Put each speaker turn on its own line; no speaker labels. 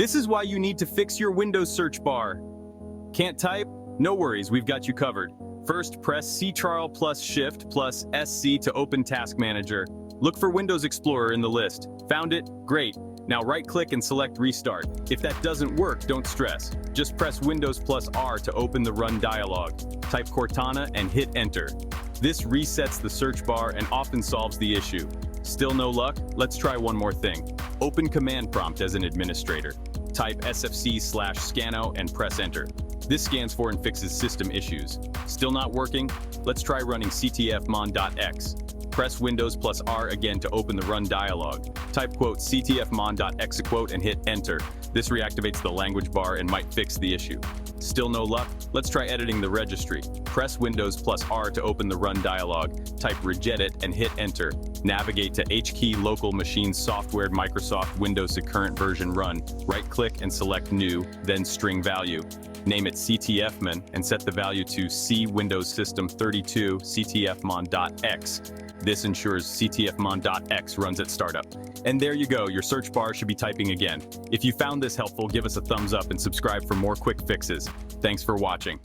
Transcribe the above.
This is why you need to fix your Windows search bar. Can't type? No worries, we've got you covered. First, press Ctrl plus Shift plus SC to open Task Manager. Look for Windows Explorer in the list. Found it? Great. Now right-click and select Restart. If that doesn't work, don't stress. Just press Windows plus R to open the Run dialog. Type Cortana and hit Enter. This resets the search bar and often solves the issue. Still no luck? Let's try one more thing. Open Command Prompt as an administrator. Type sfc/scano and press Enter. This scans for and fixes system issues. Still not working? Let's try running ctfmon.x. Press Windows plus R again to open the Run dialog. Type ctfmon.exequote and hit Enter. This reactivates the language bar and might fix the issue. Still no luck? Let's try editing the registry. Press Windows plus R to open the Run dialog. Type regedit and hit Enter. Navigate to HKey Local Machine Software Microsoft Windows current version run. Right-click and select New, then String Value. Name it ctfmon and set the value to C Windows System 32 ctfmon.x. This ensures ctfmon.x runs at startup. And there you go, your search bar should be typing again. If you found this helpful, give us a thumbs up and subscribe for more quick fixes. Thanks for watching.